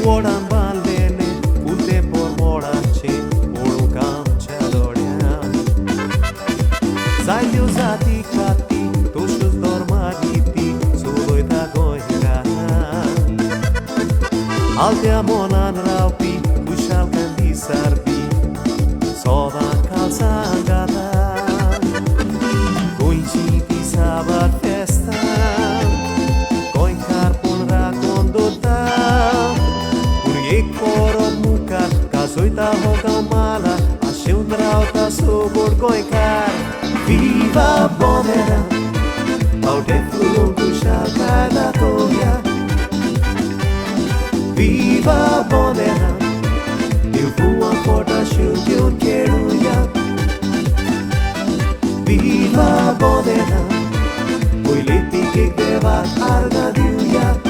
oran balene, ulte por morace, oru camcea dorea. Zaiu zati kati, toshus dormariti, sudoita goica. Altea monan raupi, kushal kandi sarpi, sodan calçan gata. Coincidi sabat festa, goicar ponra conduta. Uriek porot muka, kazoita hoga mala, acheu drauta sobor goicar. Viva bonera, aute fulon kushal kada toya. Viva bonera, eu vou a porta que eu quero ya. Viva bonera, oi leti que deva arga diu ya.